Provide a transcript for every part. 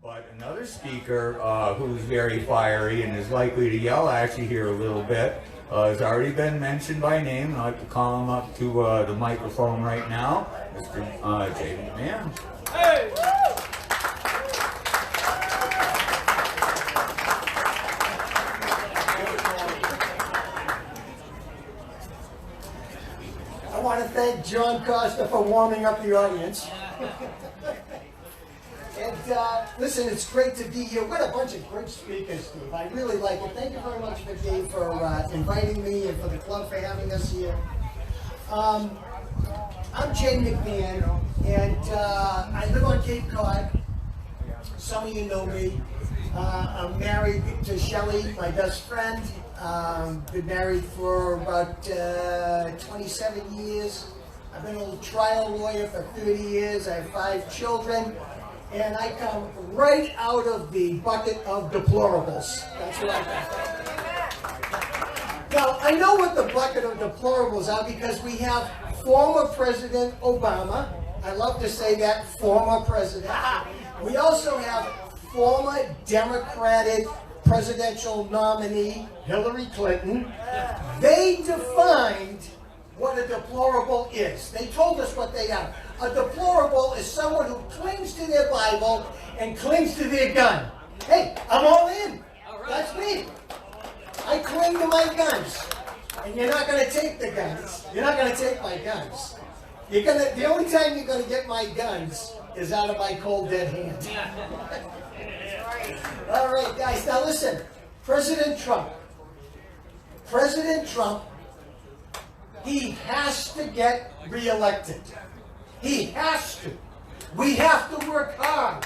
But another speaker who's very fiery and is likely to yell at you here a little bit has already been mentioned by name. I'd like to call him up to the microphone right now, Mr. Jay McMahon. Hey! I want to thank John Costa for warming up the audience. And listen, it's great to be here. What a bunch of great speakers, Steve. I really like it. Thank you very much, Dave, for inviting me and for the club for having us here. I'm Jay McMahon, and I live on Cape Cod. Some of you know me. I'm married to Shelley, my best friend. Been married for about 27 years. I've been a trial lawyer for 30 years. I have 5 children. And I come right out of the bucket of deplorables. That's what I got. Now, I know what the bucket of deplorables are because we have former President Obama. I love to say that, former president. We also have former Democratic presidential nominee Hillary Clinton. They defined what a deplorable is. They told us what they are. A deplorable is someone who clings to their Bible and clings to their gun. Hey, I'm all in. That's me. I cling to my guns. And you're not going to take the guns. You're not going to take my guns. The only time you're going to get my guns is out of my cold dead hand. All right, guys. Now listen. President Trump, he has to get reelected. He has to. We have to work hard.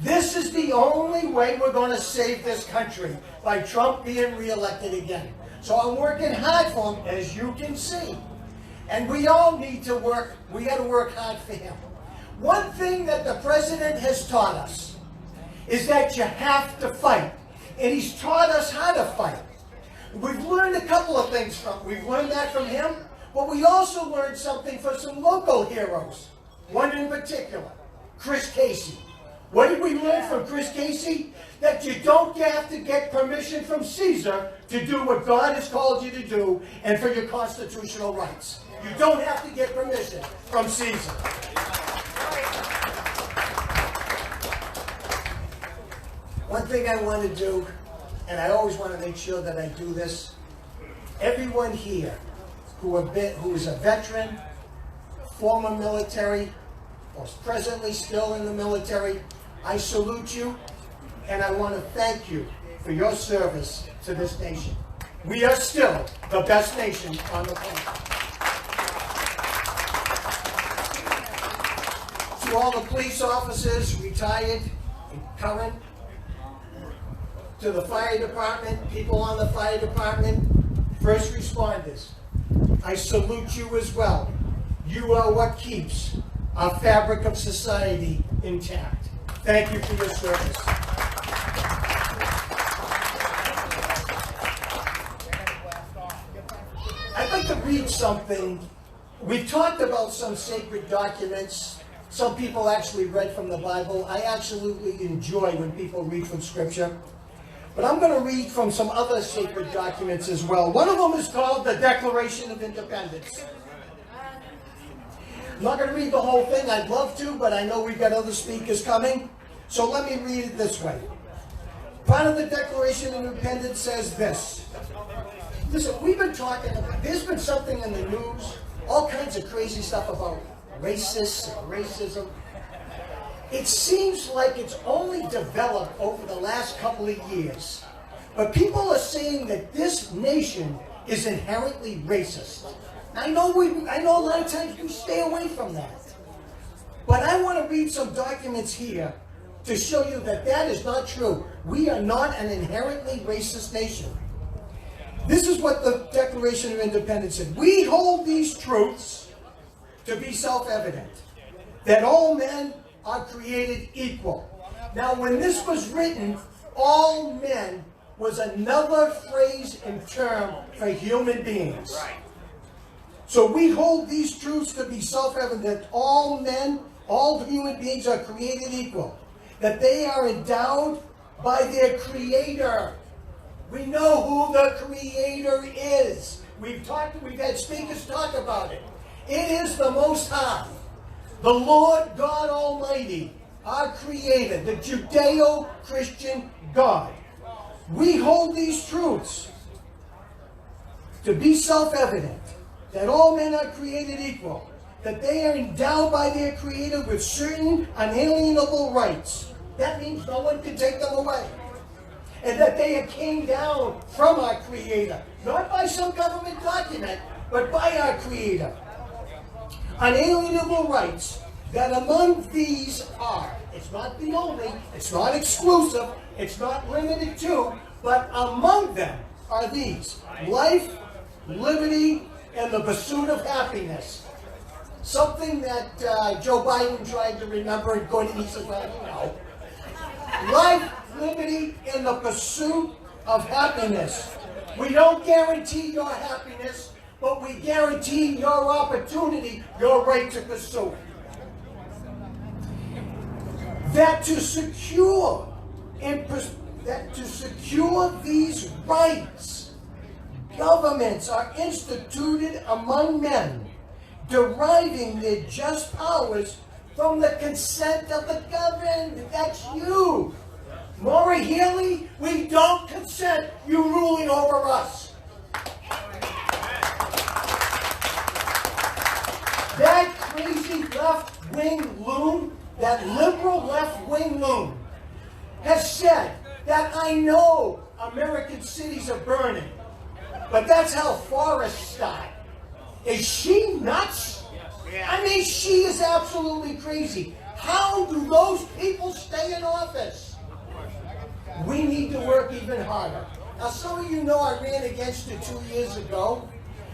This is the only way we're going to save this country, by Trump being reelected again. So I'm working hard for him, as you can see. And we all need to work. We got to work hard for him. One thing that the president has taught us is that you have to fight. And he's taught us how to fight. We've learned a couple of things we've learned that from him, but we also learned something from some local heroes. One in particular, Chris Casey. What did we learn from Chris Casey? That you don't have to get permission from Caesar to do what God has called you to do and for your constitutional rights. You don't have to get permission from Caesar. One thing I want to do, and I always want to make sure that I do this, everyone here who is a veteran, former military, or is presently still in the military, I salute you, and I want to thank you for your service to this nation. We are still the best nation on the planet. To all the police officers, retired and current, to the fire department, people on the fire department, first responders, I salute you as well. You are what keeps our fabric of society intact. Thank you for your service. I'd like to read something. We've talked about some sacred documents. Some people actually read from the Bible. I absolutely enjoy when people read from Scripture. But I'm going to read from some other sacred documents as well. One of them is called the Declaration of Independence. I'm not going to read the whole thing. I'd love to, but I know we've got other speakers coming. So let me read it this way. Part of the Declaration of Independence says this. Listen, we've been talking about, there's been something in the news, all kinds of crazy stuff about racists and racism. It seems like it's only developed over the last couple of years. But people are saying that this nation is inherently racist. I know a lot of times we stay away from that. But I want to read some documents here to show you that that is not true. We are not an inherently racist nation. This is what the Declaration of Independence said. We hold these truths to be self-evident, that all men are created equal. Now, when this was written, all men was another phrase and term for human beings. So we hold these truths to be self-evident, that all men, all human beings are created equal. that they are endowed by their Creator. We know who the Creator is. We've had speakers talk about it. It is the Most High, the Lord God Almighty, our Creator, the Judeo-Christian God. We hold these truths to be self-evident, that all men are created equal, that they are endowed by their Creator with certain unalienable rights. That means no one can take them away. And that they came down from our Creator, not by some government document, but by our Creator. Unalienable rights, that among these are, it's not the only, it's not exclusive, it's not limited to, but among them are these: life, liberty, and the pursuit of happiness. Something that Joe Biden tried to remember, and he said, well, you know. Life, liberty, and the pursuit of happiness. We don't guarantee your happiness, but we guarantee your opportunity, your right to pursue it. That to secure these rights, governments are instituted among men, deriving their just powers from the consent of the governed. That's you. Maura Healey, we don't consent you ruling over us. That crazy left-wing loon, that liberal left-wing loon, has said that I know American cities are burning, but that's how forests start. Is she nuts? I mean, she is absolutely crazy. How do those people stay in office? We need to work even harder. Now, some of you know I ran against her 2 years ago,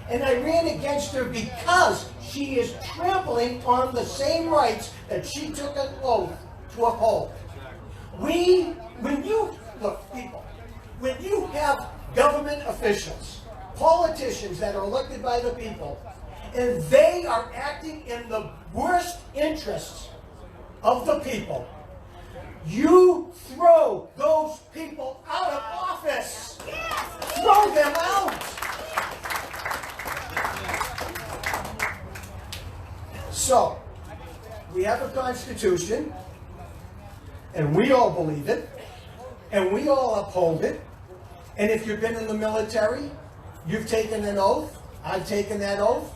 and I ran against her because she is trampling on the same rights that she took an oath to uphold. When you have government officials, politicians that are elected by the people, and they are acting in the worst interests of the people, you throw those people out of office. Throw them out. So, we have a Constitution, and we all believe it, and we all uphold it. And if you've been in the military, you've taken an oath. I've taken that oath,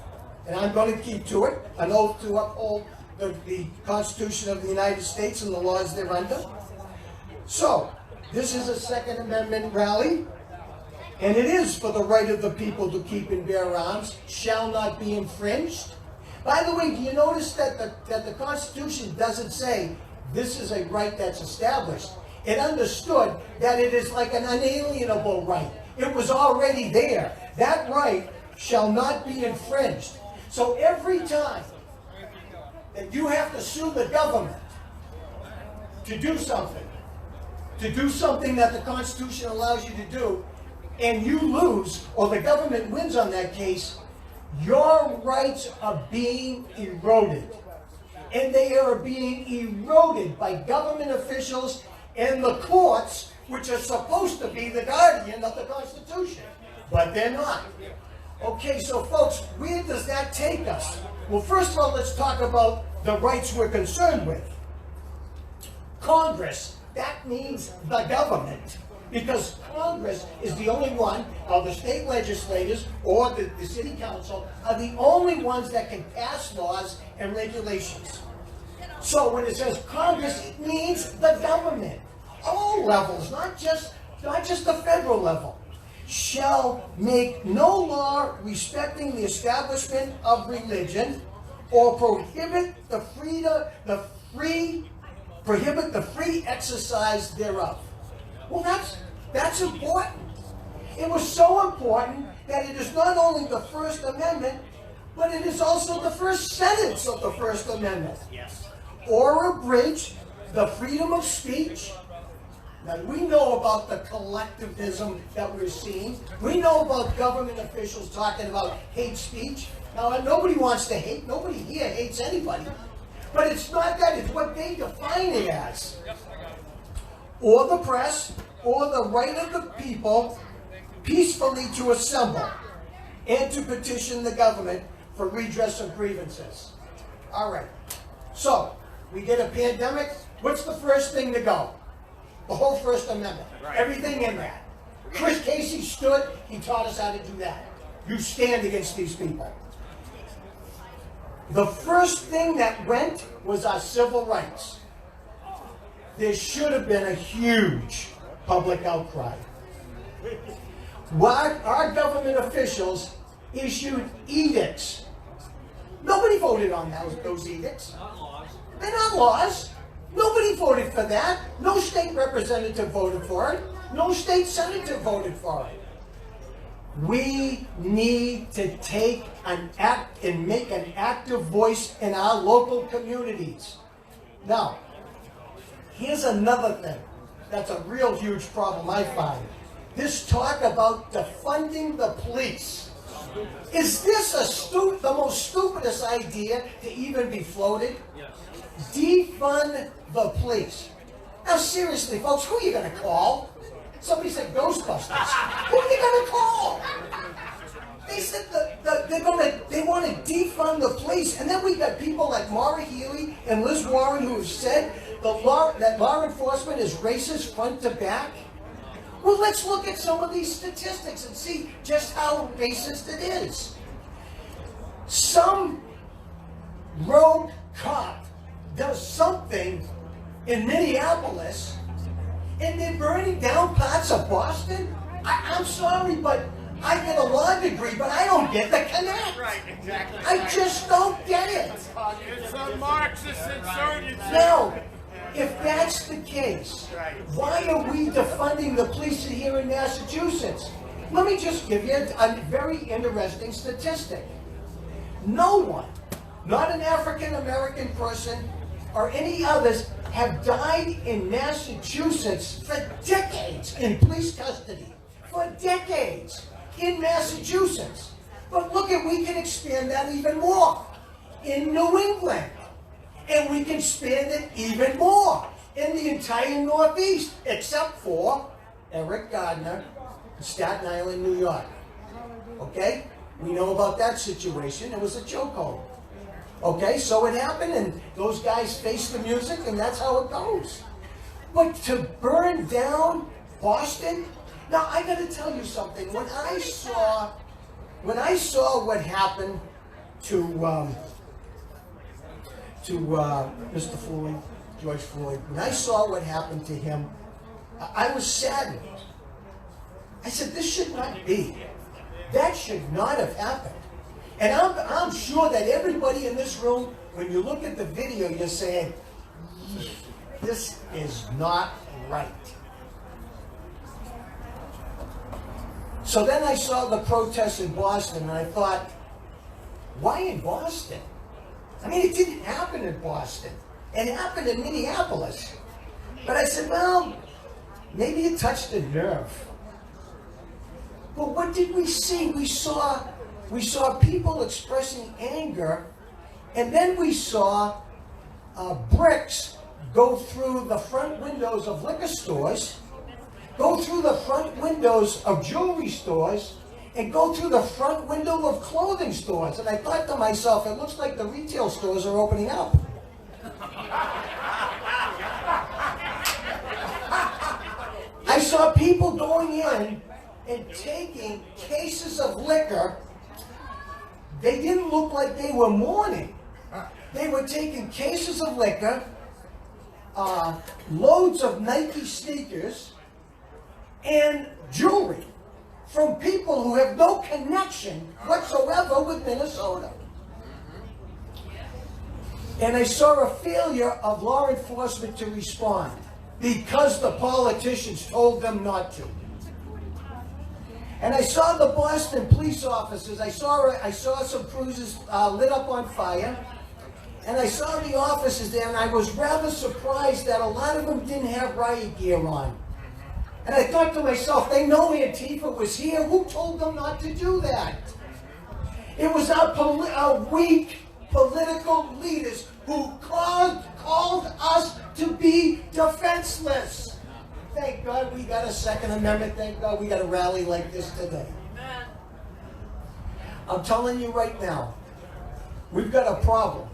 and I'm going to keep to it, an oath to uphold the Constitution of the United States and the laws thereunder. So, this is a Second Amendment rally, and it is for the right of the people to keep and bear arms, shall not be infringed. By the way, do you notice that the Constitution doesn't say this is a right that's established? It understood that it is like an unalienable right. It was already there. That right shall not be infringed. So every time that you have to sue the government to do something that the Constitution allows you to do, and you lose, or the government wins on that case, your rights are being eroded. And they are being eroded by government officials and the courts, which are supposed to be the guardian of the Constitution. But they're not. Okay, so folks, where does that take us? Well, first of all, let's talk about the rights we're concerned with. Congress, that means the government. Because Congress is the only one, or the state legislators, or the city council, are the only ones that can pass laws and regulations. So when it says Congress, it means the government. All levels, not just the federal level, shall make no law respecting the establishment of religion, or prohibit the free exercise thereof. Well, that's important. It was so important that it is not only the First Amendment, but it is also the first sentence of the First Amendment. Yes. Or abridge the freedom of speech. Now, we know about the collectivism that we're seeing. We know about government officials talking about hate speech. Now, nobody wants to hate. Nobody here hates anybody. But it's not that, it's what they define it as. Or the press, or the right of the people peacefully to assemble and to petition the government for redress of grievances. All right. So, we get a pandemic. What's the first thing to go? The whole First Amendment. Right. Everything in that. Chris Casey stood, he taught us how to do that. You stand against these people. The first thing that went was our civil rights. There should have been a huge public outcry. Our government officials issued edicts. Nobody voted on those edicts. They're not laws. Nobody voted for that. No state representative voted for it. No state senator voted for it. We need to take an act and make an active voice in our local communities. Now, here's another thing that's a real huge problem I find. This talk about defunding the police. Is this the most stupidest idea to even be floated? Yes. Defund the police. Now seriously, folks, who are you going to call? Somebody said Ghostbusters. Who are you going to call? They said they want to defund the police, and then we got people like Maura Healey and Liz Warren who have said that law enforcement is racist front to back. Well, let's look at some of these statistics and see just how racist it is. Some rogue cop does something in Minneapolis and they're burning down parts of Boston. I'm sorry, but I get a law degree, but I don't get the connect. Right, exactly. I just don't get it. It's a Marxist insurgency. Now, if that's the case, why are we defunding the police here in Massachusetts? Let me just give you a very interesting statistic. No one, not an African American person or any others, have died in Massachusetts for decades in police custody. For decades in Massachusetts. But look at, we can expand that even more in New England. And we can expand it even more in the entire Northeast, except for Eric Gardner, Staten Island, New York. Okay? We know about that situation. It was a chokehold. Okay, so it happened, and those guys faced the music, and that's how it goes. But to burn down Boston? Now, I got to tell you something. When I saw what happened to Mr. Floyd, George Floyd, when I saw what happened to him, I was saddened. I said, this should not be. That should not have happened. And I'm sure that everybody in this room, when you look at the video, you're saying, this is not right. So then I saw the protests in Boston, and I thought, why in Boston? I mean, it didn't happen in Boston. It happened in Minneapolis. But I said, well, maybe it touched a nerve. But what did we see? We saw people expressing anger, and then we saw bricks go through the front windows of liquor stores, go through the front windows of jewelry stores, and go through the front window of clothing stores. And I thought to myself, it looks like the retail stores are opening up. I saw people going in and taking cases of liquor. They didn't look like they were mourning. They were taking cases of liquor, loads of Nike sneakers, and jewelry from people who have no connection whatsoever with Minnesota. And I saw a failure of law enforcement to respond because the politicians told them not to. And I saw the Boston police officers. I saw some cruisers lit up on fire. And I saw the officers there, and I was rather surprised that a lot of them didn't have riot gear on. And I thought to myself, they know Antifa was here. Who told them not to do that? It was our weak political leaders who caused defenseless. Thank God we got a Second Amendment. Thank God we got a rally like this today. I'm telling you right now, we've got a problem.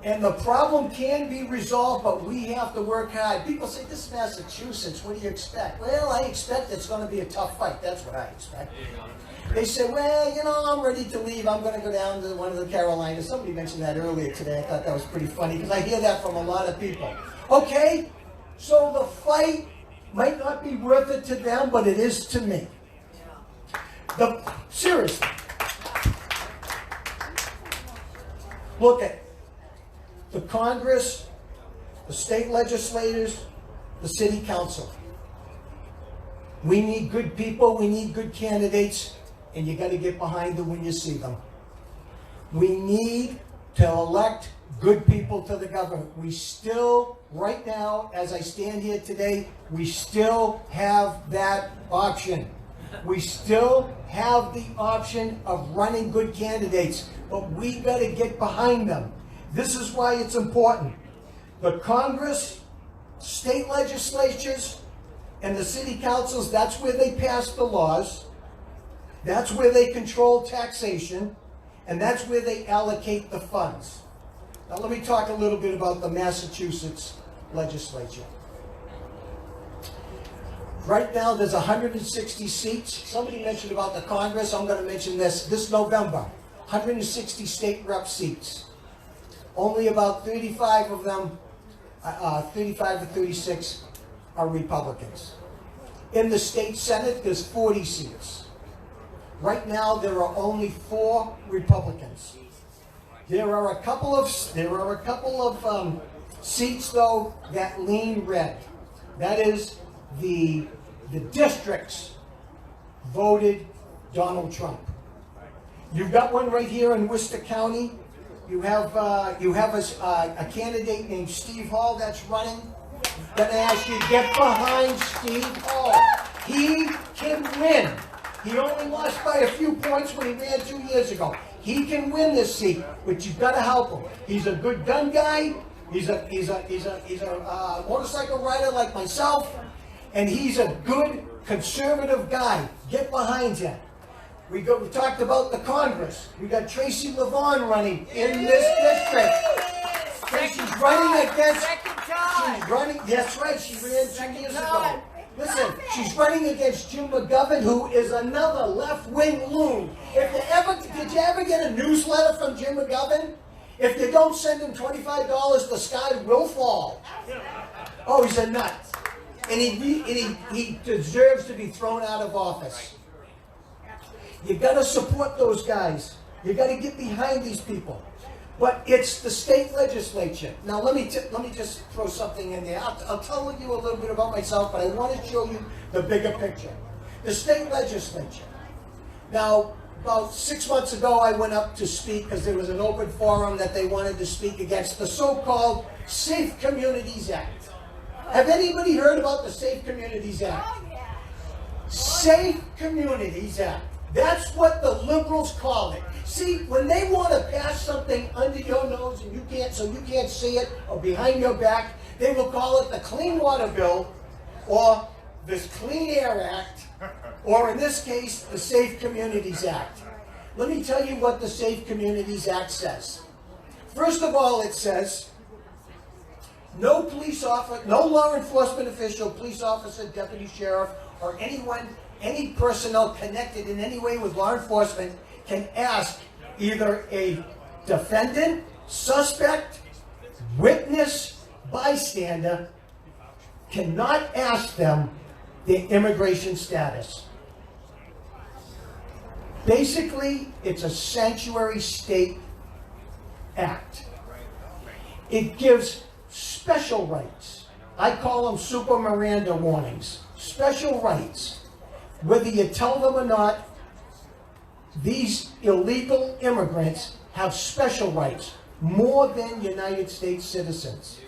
And the problem can be resolved, but we have to work hard. People say, this is Massachusetts, what do you expect? Well, I expect it's going to be a tough fight. That's what I expect. They say, well, you know, I'm ready to leave. I'm going to go down to one of the Carolinas. Somebody mentioned that earlier today. I thought that was pretty funny because I hear that from a lot of people. Okay, so the fight might not be worth it to them, but it is to me. Seriously. Look at the Congress, the state legislators, the city council. We need good people, we need good candidates, and you got to get behind them when you see them. We need to elect good people to the government. We still, right now, as I stand here today, we still have that option. We still have the option of running good candidates, but we got to get behind them. This is why it's important. The Congress, state legislatures, and the city councils, that's where they pass the laws. That's where they control taxation. And that's where they allocate the funds. Now let me talk a little bit about the Massachusetts legislature. Right now there's 160 seats. Somebody mentioned about the Congress. I'm going to mention this November. 160 state rep seats. Only about 35 of them, 35 to 36 are Republicans. In the state Senate, there's 40 seats. Right now, there are only 4 Republicans. There are a couple of seats, though, that lean red. That is, the districts voted Donald Trump. You've got one right here in Worcester County. You have a candidate named Steve Hall that's running. Gonna ask you to get behind Steve Hall. He can win. He only lost by a few points when he ran 2 years ago. He can win this seat, but you've got to help him. He's a good gun guy. He's a motorcycle rider like myself, and he's a good conservative guy. Get behind him. We talked about the Congress. We got Tracy Levon running in this district. Tracy's running against. She's running. That's right. She ran 2 years ago. Listen, she's running against Jim McGovern, who is another left-wing loon. Did you ever get a newsletter from Jim McGovern? If you don't send him $25, the sky will fall. Oh, he's a nut. And he deserves to be thrown out of office. You got to support those guys. You got to get behind these people. But it's the state legislature. Now let me just throw something in there. I'll tell you a little bit about myself, but I want to show you the bigger picture. The state legislature. Now, about 6 months ago, I went up to speak because there was an open forum that they wanted to speak against the so-called Safe Communities Act. Have anybody heard about the Safe Communities Act? Safe Communities Act. That's what the liberals call it. See, when they want to pass something under your nose and you can't see it, or behind your back, they will call it the Clean Water Bill, or this Clean Air Act, or in this case, the Safe Communities Act. Let me tell you what the Safe Communities Act says. First of all, it says, no law enforcement official, police officer, deputy sheriff, or any personnel connected in any way with law enforcement can ask either a defendant, suspect, witness, bystander, cannot ask them their immigration status. Basically, it's a sanctuary state act. It gives special rights. I call them super Miranda warnings. Special rights. Whether you tell them or not, these illegal immigrants have special rights, more than United States citizens.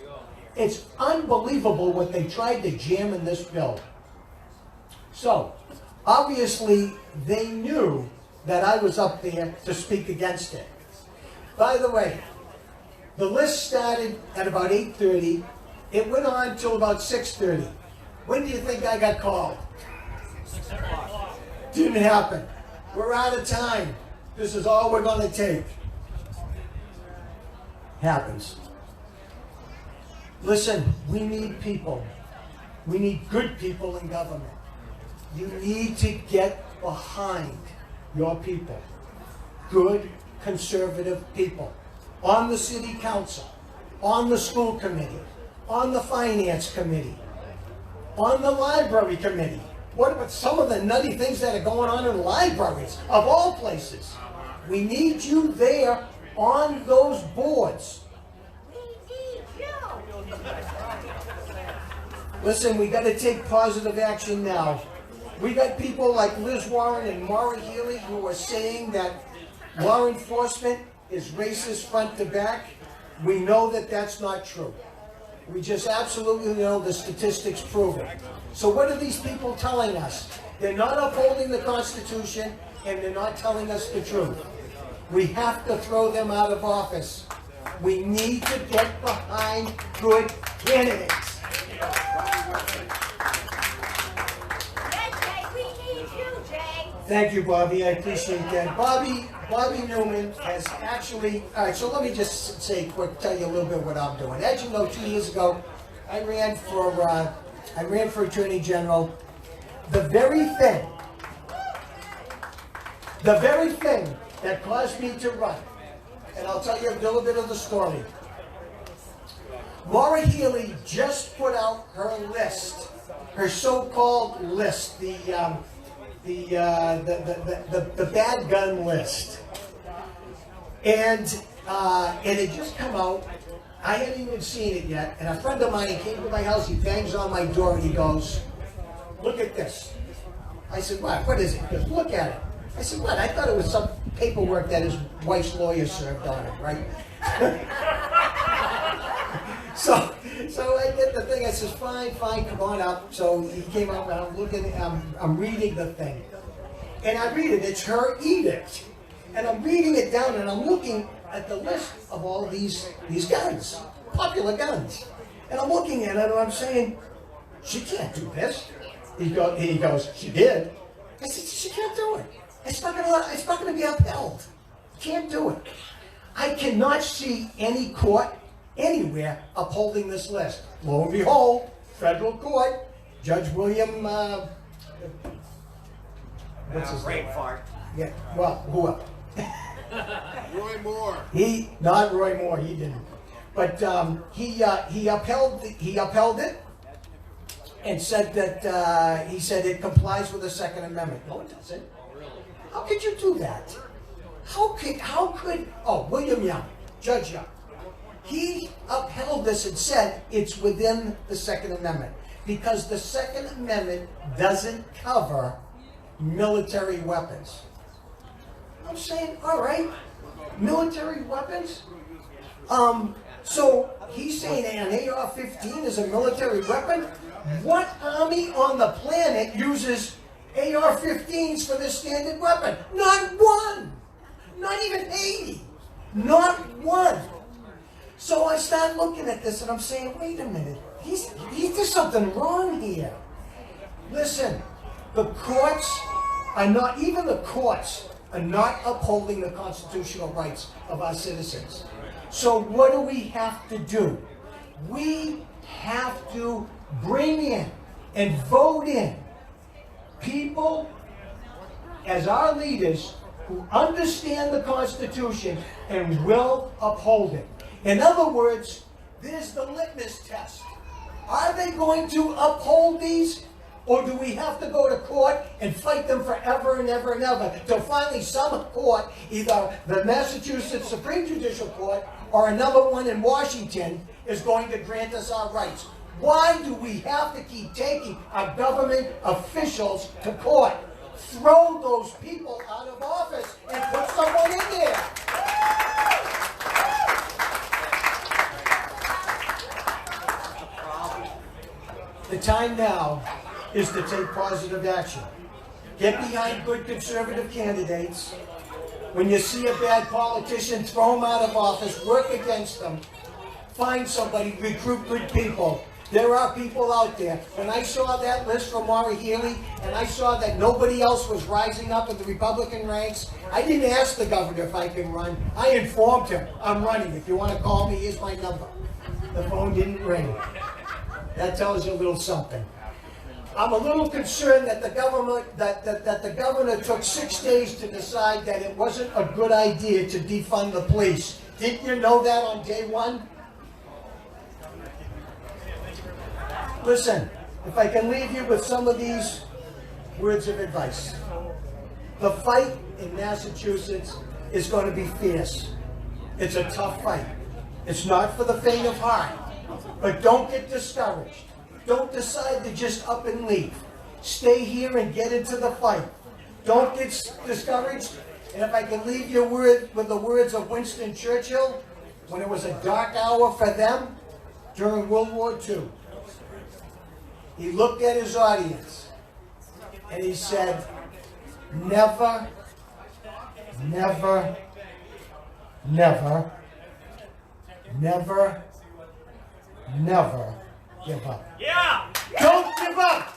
It's unbelievable what they tried to jam in this bill. So, obviously, they knew that I was up there to speak against it. By the way, the list started at about 8:30. It went on till about 6:30. When do you think I got called? Didn't happen. We're out of time. This is all we're going to take. Happens. Listen, we need people. We need good people in government. You need to get behind your people. Good, conservative people. On the city council, on the school committee, on the finance committee, on the library committee. What about some of the nutty things that are going on in libraries, of all places? We need you there on those boards. Listen, we got to take positive action now. We got people like Liz Warren and Maura Healey who are saying that law enforcement is racist front to back. We know that that's not true. We just absolutely know the statistics prove it. So what are these people telling us? They're not upholding the Constitution, and they're not telling us the truth. We have to throw them out of office. We need to get behind good candidates. Thank you, Bobby. I appreciate that. Bobby Newman has actually. All right. So let me just tell you a little bit what I'm doing. As you know, 2 years ago, I ran for Attorney General. The very thing that caused me to run, and I'll tell you a little bit of the story. Maura Healey just put out her list, her so-called list, the bad gun list, and it had just come out. I hadn't even seen it yet, and a friend of mine came to my house. He bangs on my door and he goes, "Look at this." I said, "What is it?" He goes, "Look at it." I said, "What?" I thought it was some paperwork that his wife's lawyer served on it, right? So I did the thing. I says, fine, come on up. So he came up and I'm reading the thing. And I read it. It's her edict. And I'm reading it down and I'm looking at the list of all these guns, popular guns. And I'm looking at it and I'm saying, she can't do this. He goes, she did. I said, she can't do it. It's not going to be upheld. Can't do it. I cannot see any court anywhere upholding this list. Lo and behold, federal court, Judge William, what's his name? Yeah, well, whoever. Roy Moore. Not Roy Moore, he didn't. But he upheld it and said that, he said it complies with the Second Amendment. No, it doesn't. How could you do that? William Young, Judge Young. He upheld this and said it's within the Second Amendment because the Second Amendment doesn't cover military weapons. I'm saying, all right, military weapons? So he's saying an AR-15 is a military weapon? What army on the planet uses AR-15s for their standard weapon? Not one! Not even 80! Not one! So I start looking at this and I'm saying, wait a minute, there's something wrong here. Listen, the courts are not upholding the constitutional rights of our citizens. So what do we have to do? We have to bring in and vote in people as our leaders who understand the Constitution and will uphold it. In other words, there's the litmus test. Are they going to uphold these? Or do we have to go to court and fight them forever and ever and ever till finally some court, either the Massachusetts Supreme Judicial Court or another one in Washington, is going to grant us our rights? Why do we have to keep taking our government officials to court? Throw those people out of office and put someone in there. The time now is to take positive action. Get behind good conservative candidates. When you see a bad politician, throw them out of office, work against them. find somebody, recruit good people. There are people out there. When I saw that list from Maura Healey, and I saw that nobody else was rising up in the Republican ranks, I didn't ask the governor if I can run. I informed him, I'm running. If you want to call me, here's my number. The phone didn't ring. That tells you a little something. I'm a little concerned that the governor took 6 days to decide that it wasn't a good idea to defund the police. Didn't you know that on day one? Listen, if I can leave you with some of these words of advice. The fight in Massachusetts is going to be fierce. It's a tough fight. It's not for the faint of heart. But don't get discouraged. Don't decide to just up and leave. Stay here and get into the fight. Don't get discouraged. And if I can leave you with the words of Winston Churchill, when it was a dark hour for them during World War II, he looked at his audience and he said, never, never, never, never, never give up. Yeah! Don't give up!